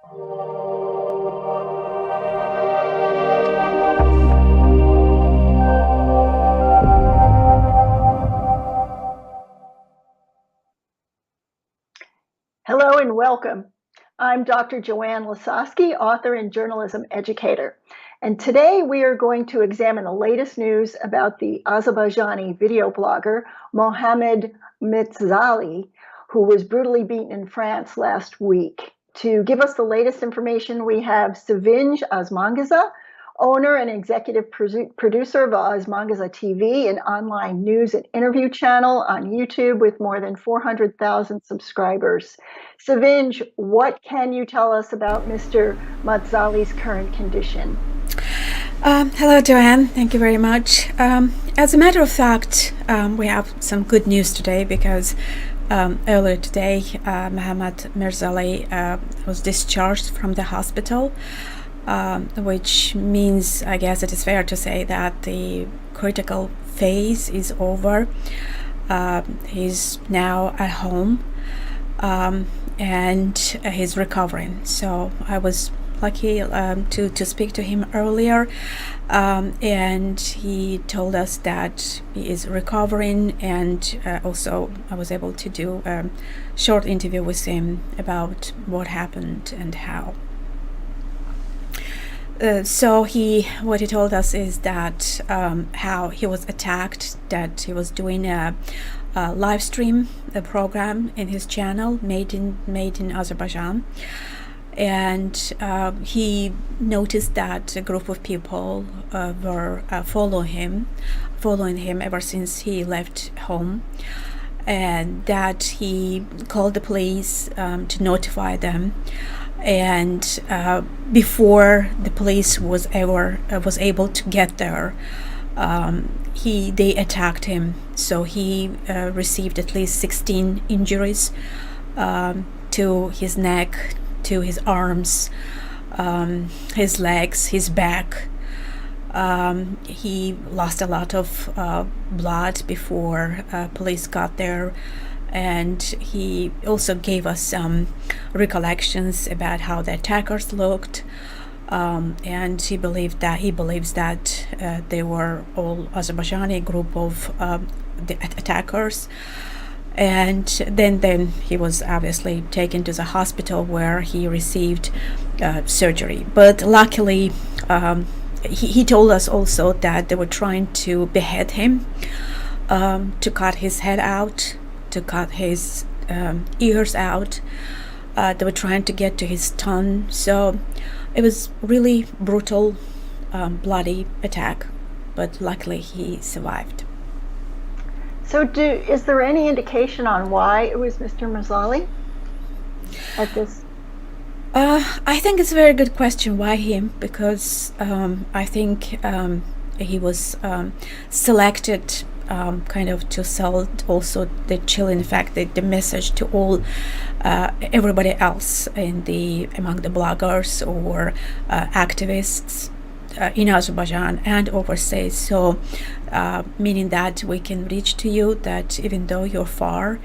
Hello and welcome. I'm Dr. Joanne Lasowski, author and journalism educator. And today we are going to examine the latest news about the Azerbaijani video blogger Mahammad Mirzali, who was brutally beaten in France last week. To give us the latest information, we have Sevinç Osmanqizi, owner and executive producer of Osmanqizi TV, an online news and interview channel on YouTube with more than 400,000 subscribers. Sevinç, what can you tell us about Mr. Mirzali's current condition? Hello, Joanne. Thank you very much. As a matter of fact, we have some good news today because earlier today, Mahammad Mirzali was discharged from the hospital. Which means, I guess it is fair to say that the critical phase is over. He's now at home and he's recovering. So I was lucky to speak to him earlier, and he told us that he is recovering, and also I was able to do a short interview with him about what happened and how. So what he told us is that how he was attacked, that he was doing a live stream, a program in his channel, made in Azerbaijan, and he noticed that a group of people were following him ever since he left home, and that he called the police to notify them. And before the police was able to get there, they attacked him. So he received at least 16 injuries to his neck, to his arms, his legs, his back. He lost a lot of blood before police got there. And he also gave us some recollections about how the attackers looked, and he believes that they were all Azerbaijani group of the attackers. And then he was obviously taken to the hospital where he received surgery. But luckily, he told us also that they were trying to behead him, to cut his head out, to cut his ears out. They were trying to get to his tongue. So it was really brutal, bloody attack, but luckily he survived. So is there any indication on why it was Mr. Mirzali at this? I think it's a very good question. Why him? Because I think he was selected kind of to sell also the chilling fact, the message to all everybody else among the bloggers or activists in Azerbaijan and overseas. So meaning that we can reach to you, that even though you're far,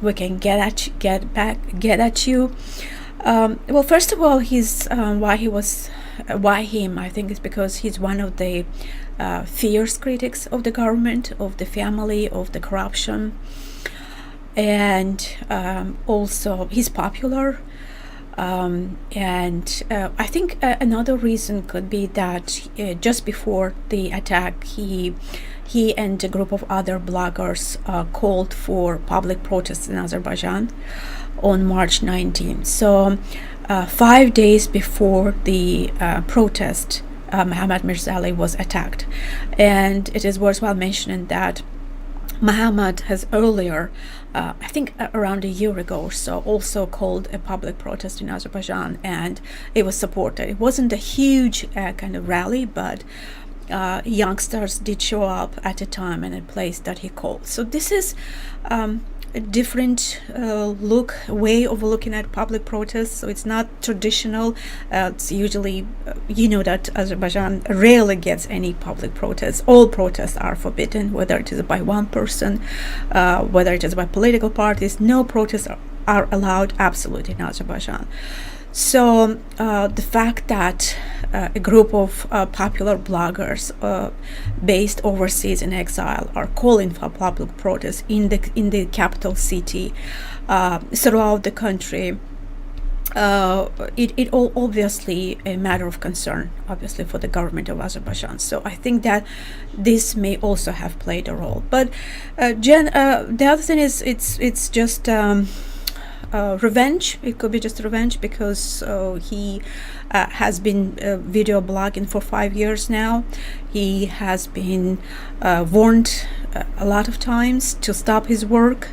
we can get at you. Well, first of all, why him? I think it's because he's one of the fierce critics of the government, of the family, of the corruption, and also he's popular. And I think another reason could be that just before the attack, he and a group of other bloggers called for public protests in Azerbaijan on March 19th. So 5 days before the protest, Mahammad Mirzali was attacked. And it is worthwhile mentioning that Mahammad has earlier, I think around a year ago or so, also called a public protest in Azerbaijan, and it was supported. It wasn't a huge kind of rally, but youngsters did show up at a time and a place that he called. So this is a different way of looking at public protests. So it's not traditional. It's usually, that Azerbaijan rarely gets any public protests. All protests are forbidden, whether it is by one person, whether it is by political parties. No protests are allowed absolutely in Azerbaijan. So the fact that a group of popular bloggers based overseas in exile are calling for public protests in the capital city throughout the country, it all obviously a matter of concern, obviously, for the government of Azerbaijan. So I think that this may also have played a role. But Jen, the other thing is it's just revenge. It could be just revenge because he has been video blogging for 5 years now. He has been warned a lot of times to stop his work,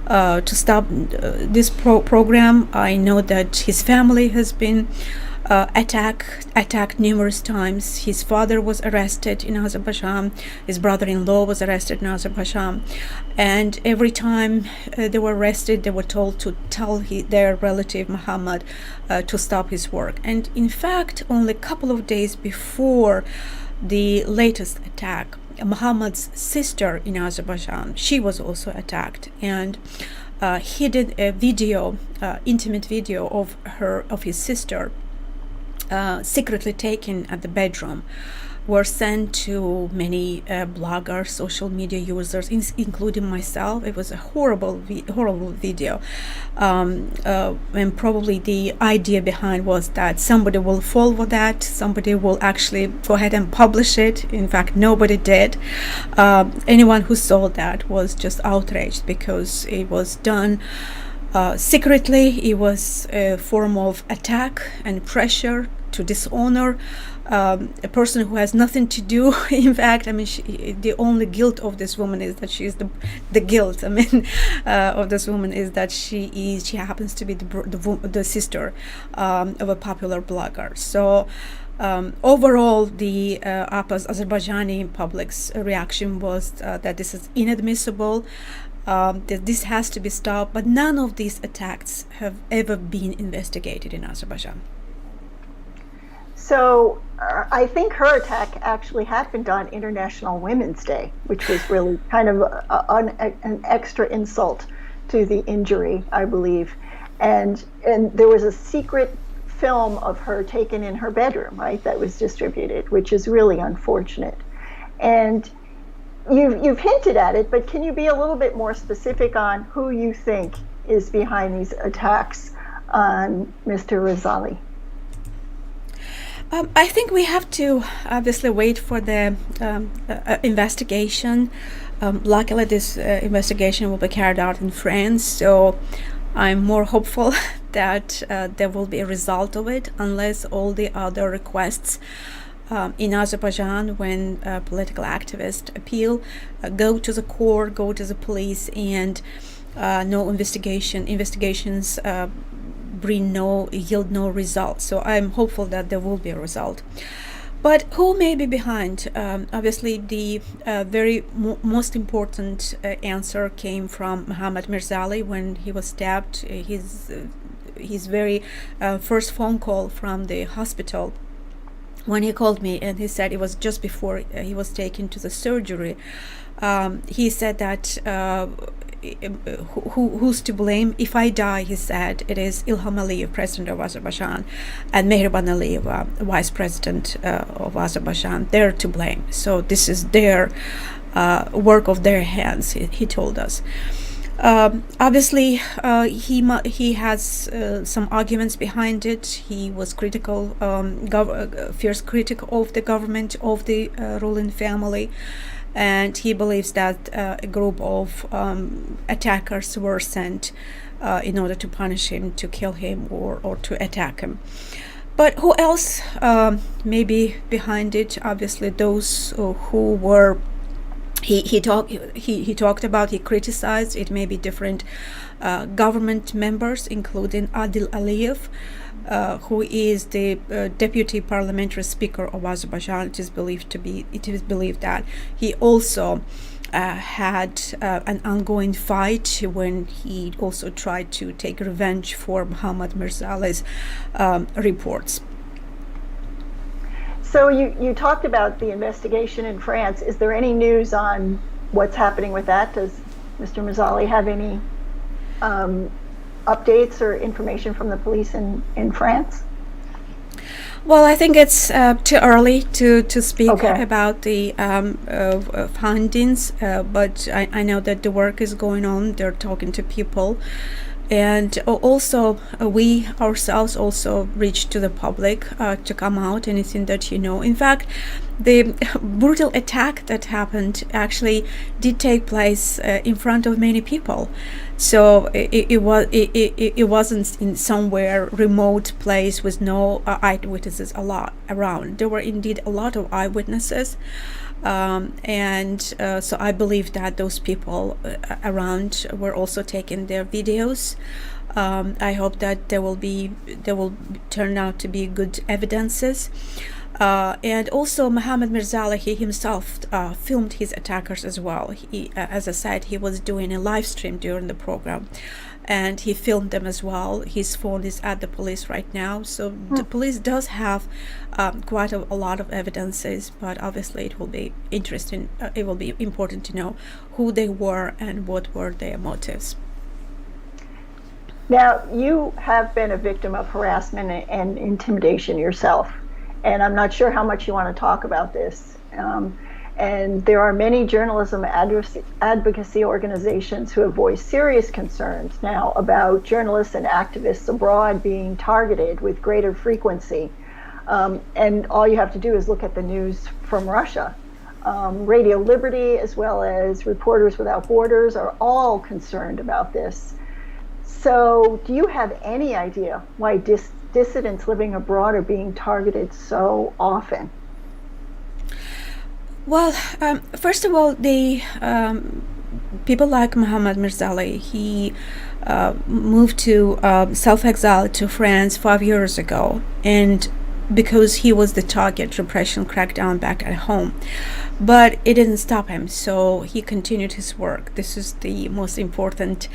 to stop this program. I know that his family has been attacked numerous times. His father was arrested in Azerbaijan. His brother-in-law was arrested in Azerbaijan. And every time they were arrested, they were told to tell their relative Muhammad to stop his work. And in fact, only a couple of days before the latest attack, Muhammad's sister in Azerbaijan, she was also attacked. And he did a video, intimate video of his sister, secretly taken at the bedroom, were sent to many bloggers, social media users, including myself. It was a horrible video, and probably the idea behind was that somebody will fall for that, somebody will actually go ahead and publish it. In fact, nobody did. Anyone who saw that was just outraged because it was done secretly. It was a form of attack and pressure to dishonor a person who has nothing to do. In fact, I mean, the only guilt of this woman is that she is the guilt. I mean, of this woman is that she happens to be the sister of a popular blogger. So overall, the Azerbaijani public's reaction was that this is inadmissible. That this has to be stopped, but none of these attacks have ever been investigated in Azerbaijan. So I think her attack actually happened on International Women's Day, which was really kind of an extra insult to the injury, I believe. And there was a secret film of her taken in her bedroom, right, that was distributed, which is really unfortunate. And you've hinted at it, but can you be a little bit more specific on who you think is behind these attacks on Mr. Mirzali? I think we have to obviously wait for the investigation. Luckily, this investigation will be carried out in France, so I'm more hopeful that there will be a result of it, unless all the other requests in Azerbaijan, when political activists appeal, go to the court, go to the police, and no investigations yield no results. So I'm hopeful that there will be a result. But who may be behind? Obviously, the very most important answer came from Mahammad Mirzali when he was stabbed. His very first phone call from the hospital, when he called me, and he said it was just before he was taken to the surgery. He said that who's to blame? If I die, he said, it is Ilham Aliyev, president of Azerbaijan, and Mehriban Aliyev, vice president of Azerbaijan. They're to blame. So this is their work of their hands, he told us. Obviously, he has some arguments behind it. He was critical, fierce critic of the government, of the ruling family, and he believes that a group of attackers were sent in order to punish him, to kill him, or to attack him. But who else may be behind it? Obviously, those who were he talked about, he criticized, it may be different government members, including Adil Aliyev, who is the deputy parliamentary speaker of Azerbaijan. It is believed that he also had an ongoing fight when he also tried to take revenge for Mahammad Mirzali's reports. So you talked about the investigation in France. Is there any news on what's happening with that? Does Mr. Mirzali have any updates or information from the police in France? Well, I think it's too early to speak Okay. about the findings, but I know that the work is going on. They're talking to people. And also, we ourselves also reach to the public to come out anything that you know. In fact, the brutal attack that happened actually did take place in front of many people. So it wasn't in somewhere remote place with no eyewitnesses a lot around. There were indeed a lot of eyewitnesses. So I believe that those people around were also taking their videos. I hope that they will turn out to be good evidences. And also Mahammad Mirzali, he himself filmed his attackers as well. He, as I said, he was doing a live stream during the program, and he filmed them as well. His phone is at the police right now, so the police does have quite a lot of evidences, but obviously it will be interesting. It will be important to know who they were and what were their motives. Now, you have been a victim of harassment and intimidation yourself, and I'm not sure how much you want to talk about this. And there are many journalism advocacy organizations who have voiced serious concerns now about journalists and activists abroad being targeted with greater frequency. And all you have to do is look at the news from Russia. Radio Liberty, as well as Reporters Without Borders, are all concerned about this. So do you have any idea why dissidents living abroad are being targeted so often? Well, first of all, the people like Mahammad Mirzali, he moved to self-exile to France 5 years ago, and because he was the target, repression crackdown back at home. But it didn't stop him, so he continued his work. This is the most important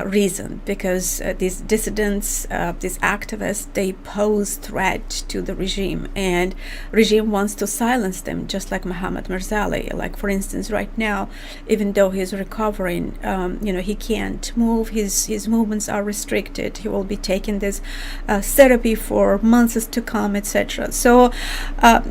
reason, because these dissidents, these activists, they pose threat to the regime, and regime wants to silence them, just like Mahammad Mirzali. Like, for instance, right now, even though he's recovering, he can't move. His movements are restricted. He will be taking this therapy for months to come, etc. So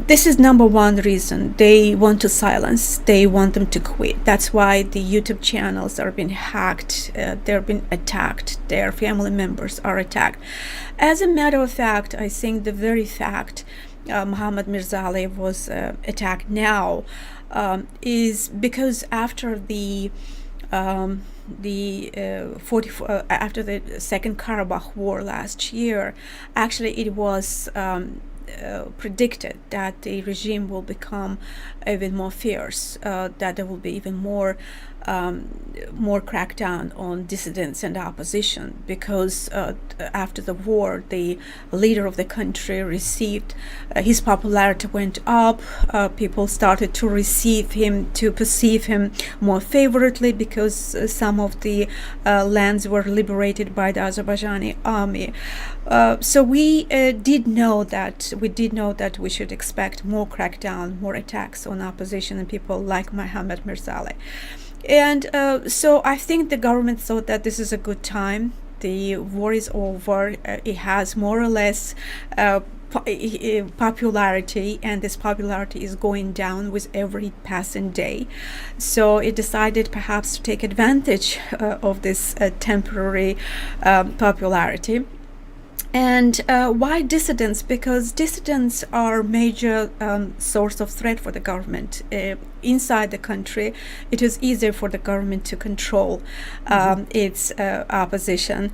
this is number one reason. They want to silence. They want them to quit. That's why the YouTube channels are being hacked. They're been attacked. Their family members are attacked. As a matter of fact, I think the very fact Mahammad Mirzali was attacked now is because after the after the Second Karabakh War last year, actually it was predicted that the regime will become even more fierce, that there will be even more crackdown on dissidents and opposition, because after the war, the leader of the country received, his popularity went up. People started to perceive him more favorably, because some of the lands were liberated by the Azerbaijani army. So we did know that we should expect more crackdown, more attacks on opposition and people like Mahammad Mirzali. And so I think the government thought that this is a good time. The war is over. It has more or less popularity, and this popularity is going down with every passing day. So it decided perhaps to take advantage of this temporary popularity. And why dissidents? Because dissidents are a major source of threat for the government. Inside the country, it is easier for the government to control its opposition.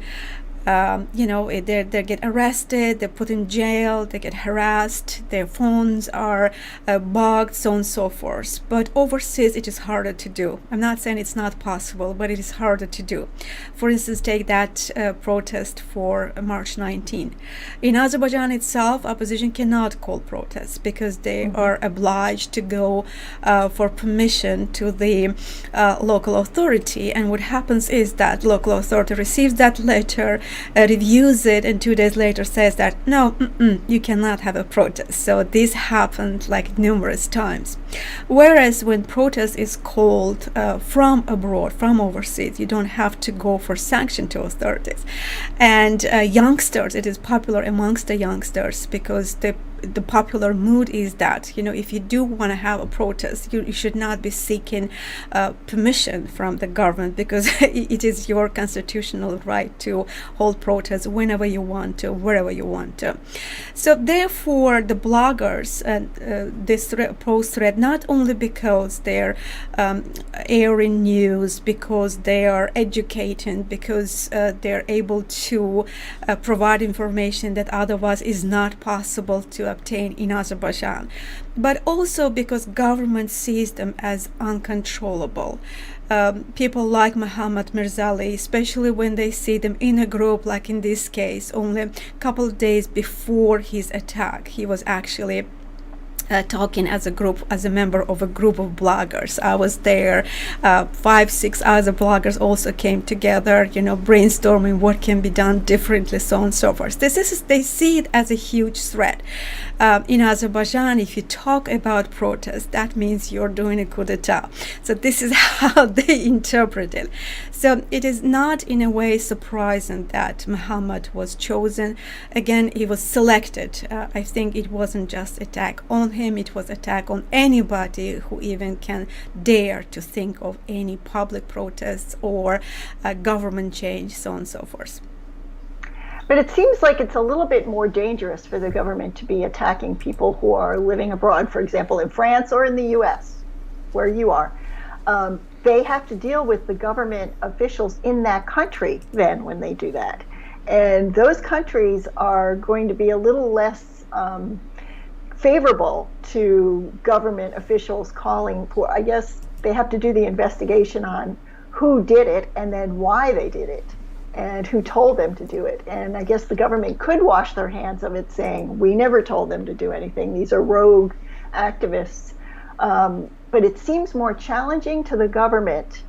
They get arrested, they're put in jail, they get harassed, their phones are bugged, so on and so forth. But overseas, it is harder to do. I'm not saying it's not possible, but it is harder to do. For instance, take that protest for March 19. In Azerbaijan itself, opposition cannot call protests because they are obliged to go for permission to the local authority. And what happens is that local authority receives that letter, reviews it, and 2 days later says that no, you cannot have a protest. So this happened like numerous times. Whereas when protest is called from abroad, from overseas, you don't have to go for sanction to authorities. And youngsters, it is popular amongst the youngsters because the popular mood is that, if you do want to have a protest, you should not be seeking permission from the government, because it is your constitutional right to hold protests whenever you want to, wherever you want to. So therefore, the bloggers this post thread, not only because they're airing news, because they are educating, because they're able to provide information that otherwise is not possible to obtain in Azerbaijan, but also because government sees them as uncontrollable. People like Mahammad Mirzali, especially when they see them in a group, like in this case, only a couple of days before his attack, he was actually talking as a member of a group of bloggers. I was there. 5-6 other bloggers also came together, brainstorming what can be done differently, so on and so forth. They see it as a huge threat. In Azerbaijan, if you talk about protests, that means you're doing a coup d'etat. So this is how they interpret it. So it is not in a way surprising that Muhammad was chosen. Again, he was selected. I think it wasn't just attack on him, it was attack on anybody who even can dare to think of any public protests or government change, so on and so forth. But it seems like it's a little bit more dangerous for the government to be attacking people who are living abroad, for example, in France or in the US, where you are. They have to deal with the government officials in that country then when they do that. And those countries are going to be a little less favorable to government officials calling for, I guess they have to do the investigation on who did it and then why they did it and who told them to do it. And I guess the government could wash their hands of it, saying, we never told them to do anything. These are rogue activists. But it seems more challenging to the government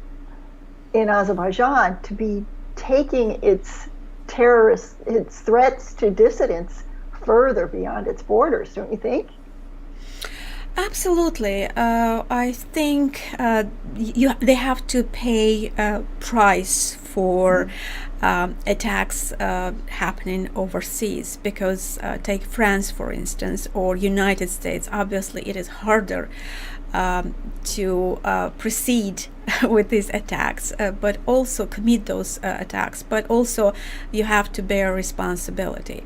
in Azerbaijan to be taking its threats to dissidents further beyond its borders, don't you think? Absolutely. I think they have to pay a price for attacks happening overseas, because take France, for instance, or United States. Obviously, it is harder to proceed with these attacks, but also commit those attacks, but also you have to bear responsibility.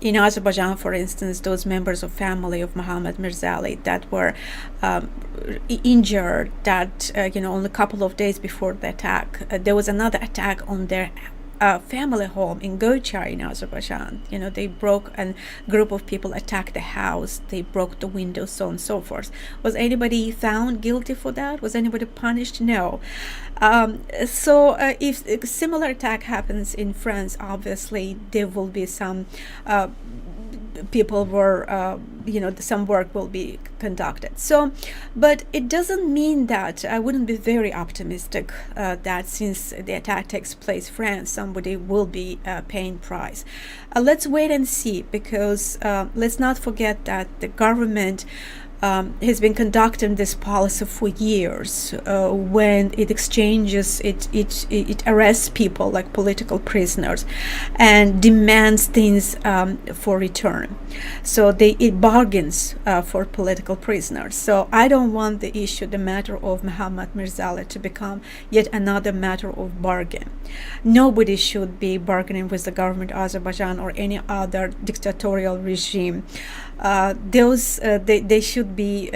In Azerbaijan, for instance, those members of family of Mahammad Mirzali that were injured, that only a couple of days before the attack, there was another attack on their family home in Gochar in Azerbaijan. They broke, and group of people attacked the house. They broke the windows, so on and so forth. Was anybody found guilty for that? Was anybody punished? No. So if a similar attack happens in France, obviously there will be some people were, some work will be conducted. So, but it doesn't mean that I wouldn't be very optimistic that since the attack takes place in France, somebody will be paying price. Let's wait and see, because let's not forget that the government has been conducting this policy for years. When it exchanges, it arrests people like political prisoners and demands things for return. So it bargains for political prisoners. So I don't want the matter of Mahammad Mirzali to become yet another matter of bargain. Nobody should be bargaining with the government of Azerbaijan or any other dictatorial regime. They should be,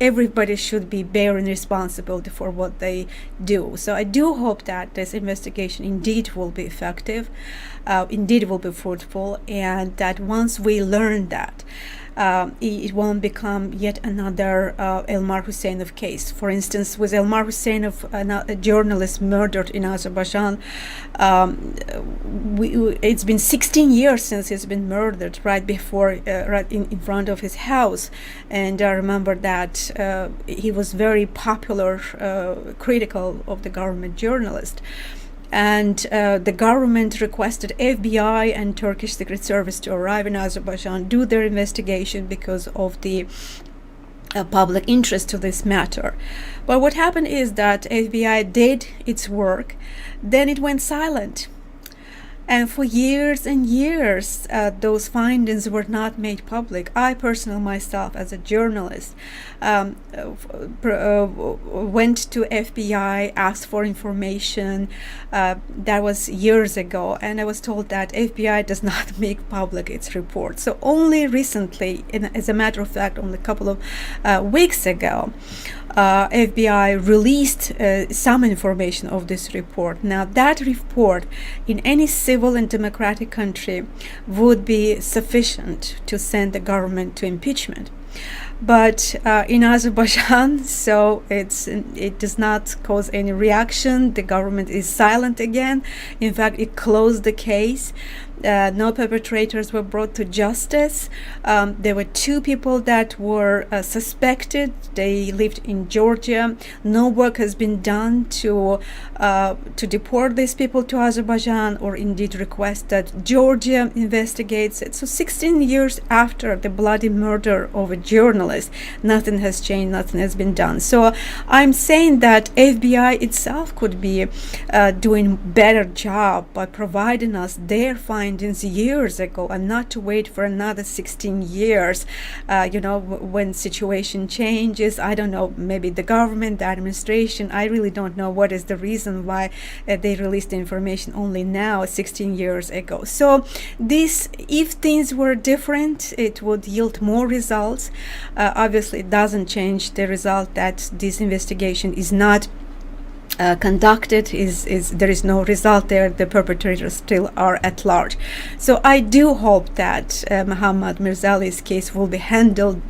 everybody should be bearing responsibility for what they do. So I do hope that this investigation indeed will be effective, indeed will be fruitful, and that once we learn that, it won't become yet another Elmar Husseinov case. For instance, with Elmar Husseinov, a journalist murdered in Azerbaijan, it's been 16 years since he's been murdered, right before, right in front of his house. And I remember that he was very popular, critical of the government journalist. And the government requested FBI and Turkish Secret Service to arrive in Azerbaijan, do their investigation because of the public interest to this matter. But what happened is that FBI did its work, then it went silent. And for years and years, those findings were not made public. I personally, myself, as a journalist, went to FBI, asked for information. That was years ago, and I was told that FBI does not make public its report. So only recently, as a matter of fact, only a couple of weeks ago, FBI released some information of this report. Now, that report in any civil and democratic country would be sufficient to send the government to impeachment. But in Azerbaijan, so it does not cause any reaction. The government is silent again. In fact, it closed the case. No perpetrators were brought to justice. There were 2 people that were suspected. They lived in Georgia. No work has been done to deport these people to Azerbaijan, or indeed request that Georgia investigates it. So 16 years after the bloody murder of a journalist, nothing has changed, nothing has been done. So I'm saying that FBI itself could be doing better job by providing us their findings years ago, and not to wait for another 16 years, when situation changes. I don't know, maybe the government, the administration, I really don't know what is the reason why they released the information only now, 16 years ago. So this, if things were different, it would yield more results. Obviously, it doesn't change the result that this investigation is not conducted, there is no result there. The perpetrators still are at large. So I do hope that Mahammad Mirzali's case will be handled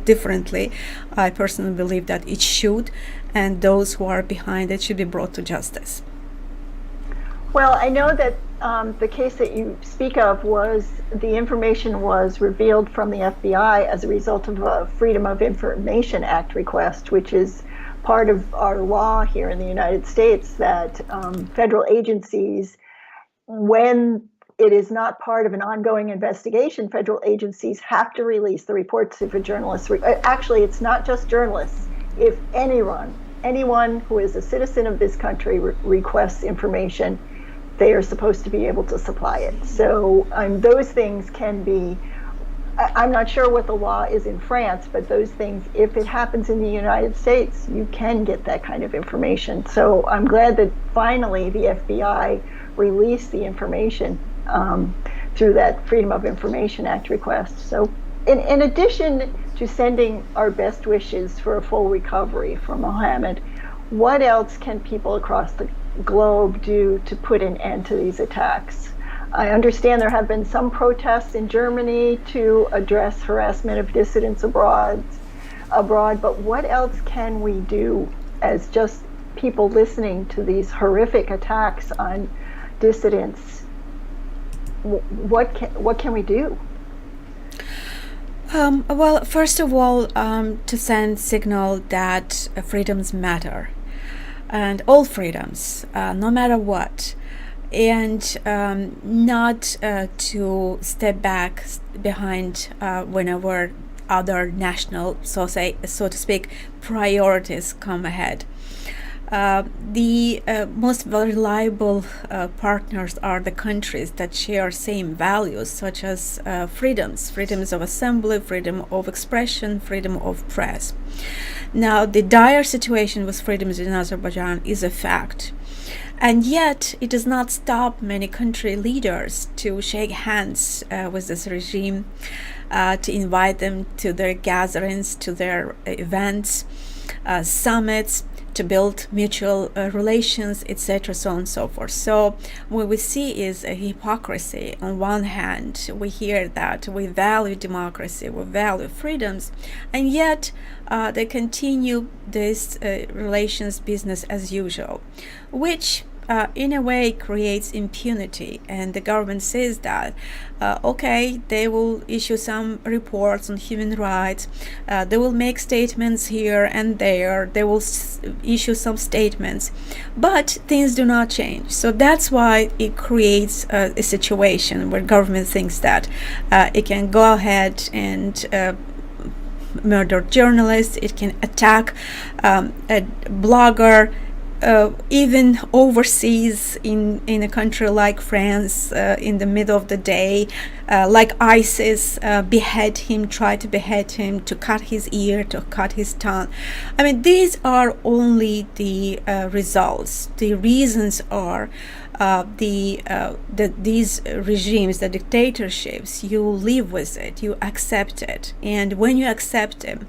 differently. I personally believe that it should, and those who are behind it should be brought to justice. Well, I know that the case that you speak of the information was revealed from the FBI as a result of a Freedom of Information Act request, which is part of our law here in the United States, that federal agencies, when it is not part of an ongoing investigation, federal agencies have to release the reports if a journalist, actually it's not just journalists, if anyone who is a citizen of this country requests information, they are supposed to be able to supply it. So those things can be, I'm not sure what the law is in France, but those things, if it happens in the United States, you can get that kind of information. So I'm glad that finally the FBI released the information through that Freedom of Information Act request. So in addition to sending our best wishes for a full recovery for Mohammed, what else can people across the globe do to put an end to these attacks? I understand there have been some protests in Germany to address harassment of dissidents abroad, but what else can we do as just people listening to these horrific attacks on dissidents? What can we do? Well, first of all, to send signal that freedoms matter, and all freedoms, no matter what. And not to step back behind whenever other national, so to speak, priorities come ahead. The most reliable partners are the countries that share same values, such as freedoms of assembly, freedom of expression, freedom of press. Now, the dire situation with freedoms in Azerbaijan is a fact. And yet, it does not stop many country leaders to shake hands with this regime, to invite them to their gatherings, to their events, summits, to build mutual relations, etc., so on and so forth. So what we see is a hypocrisy. On one hand, we hear that we value democracy, we value freedoms, and yet they continue this relations business as usual, which in a way creates impunity. And the government says that okay, they will issue some reports on human rights, they will make statements here and there, they will issue some statements, but things do not change. So that's why it creates a situation where government thinks that it can go ahead and murder journalists, it can attack a blogger, even overseas in a country like France, in the middle of the day, like ISIS, behead him, try to behead him, to cut his ear, to cut his tongue. I mean, these are only the results. The reasons are these regimes, the dictatorships, you live with it, you accept it, and when you accept them,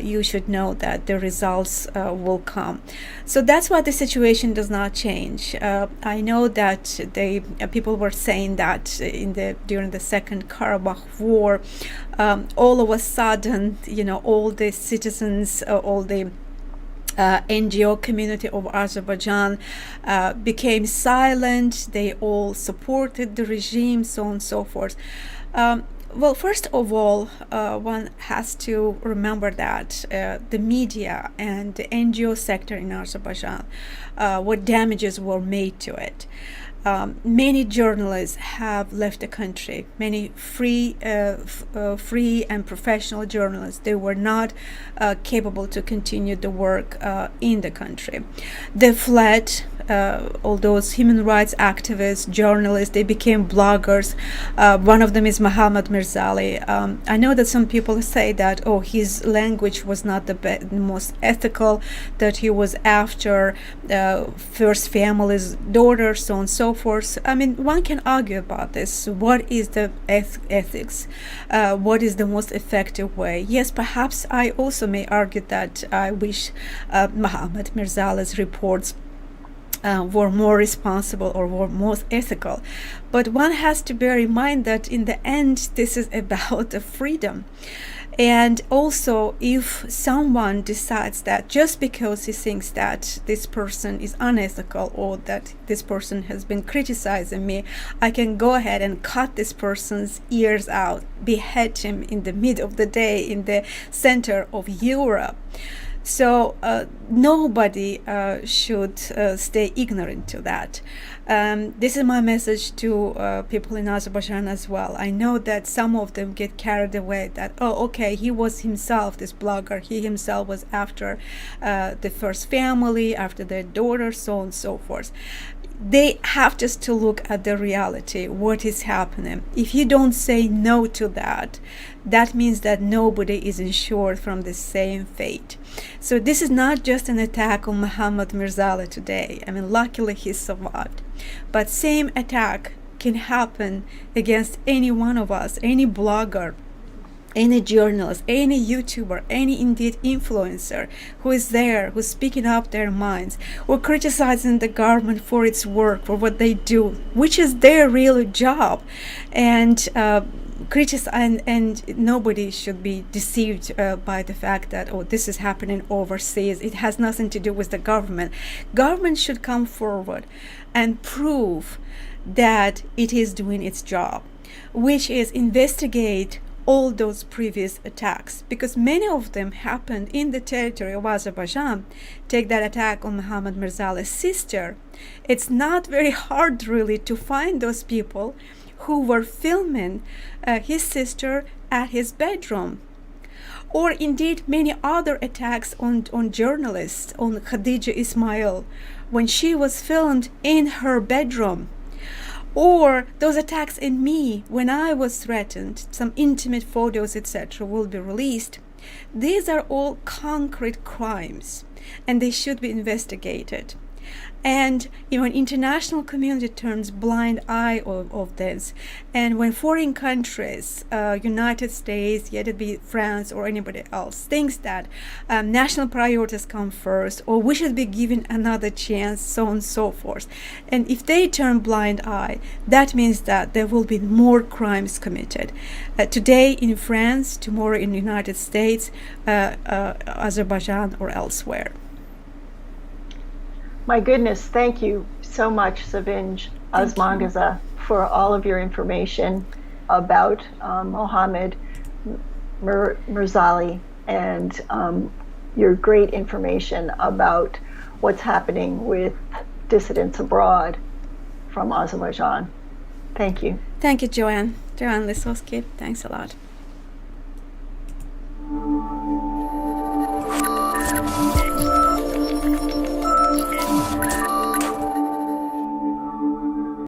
you should know that the results will come. So that's why the situation does not change. I know that people were saying that during the Second Karabakh War, all of a sudden, all the citizens, all the NGO community of Azerbaijan became silent. They all supported the regime, so on and so forth. Well, first of all, one has to remember that the media and the NGO sector in Azerbaijan, what damages were made to it. Many journalists have left the country. Many free and professional journalists, they were not capable to continue the work in the country. They fled. All those human rights activists, journalists, they became bloggers. One of them is Mahammad Mirzali. I know that some people say that, his language was not the most ethical, that he was after first family's daughter, so on and so forth. I mean, one can argue about this. What is the ethics? What is the most effective way? Yes, perhaps I also may argue that I wish Mahammad Mirzali's reports were more responsible or were more ethical. But one has to bear in mind that in the end, this is about the freedom. And also, if someone decides that just because he thinks that this person is unethical or that this person has been criticizing me, I can go ahead and cut this person's ears out, behead him in the middle of the day in the center of Europe. So nobody should stay ignorant to that. This is my message to people in Azerbaijan as well. I know that some of them get carried away that, he was himself, this blogger, he himself was after the first family, after their daughter, so on and so forth. They have just to look at the reality, what is happening. If you don't say no to that, that means that nobody is insured from the same fate. So this is not just an attack on Mahammad Mirzali today. I mean, luckily he survived. But same attack can happen against any one of us, any blogger, any journalist, any YouTuber, any indeed influencer who is there, who's speaking up their minds, or criticizing the government for its work, for what they do, which is their real job. And and nobody should be deceived by the fact that, this is happening overseas. It has nothing to do with the government. Government should come forward and prove that it is doing its job, which is investigate all those previous attacks, because many of them happened in the territory of Azerbaijan. Take that attack on Mahammad Mirzali's sister. It's not very hard really to find those people who were filming his sister at his bedroom. Or indeed many other attacks on journalists, on Khadija Ismail, when she was filmed in her bedroom. Or those attacks in me when I was threatened, some intimate photos, etc., will be released. These are all concrete crimes, and they should be investigated. And even international community turns blind eye of this. And when foreign countries, United States, yet it be France or anybody else, thinks that national priorities come first, or we should be given another chance, so on and so forth. And if they turn blind eye, that means that there will be more crimes committed. Today in France, tomorrow in the United States, Azerbaijan, or elsewhere. My goodness, thank you so much, Sevinch Osmanqizi, for all of your information about Mohammad Mirzali and your great information about what's happening with dissidents abroad from Azerbaijan. Thank you. Thank you, Joanne. Joanne Lisowski, thanks a lot.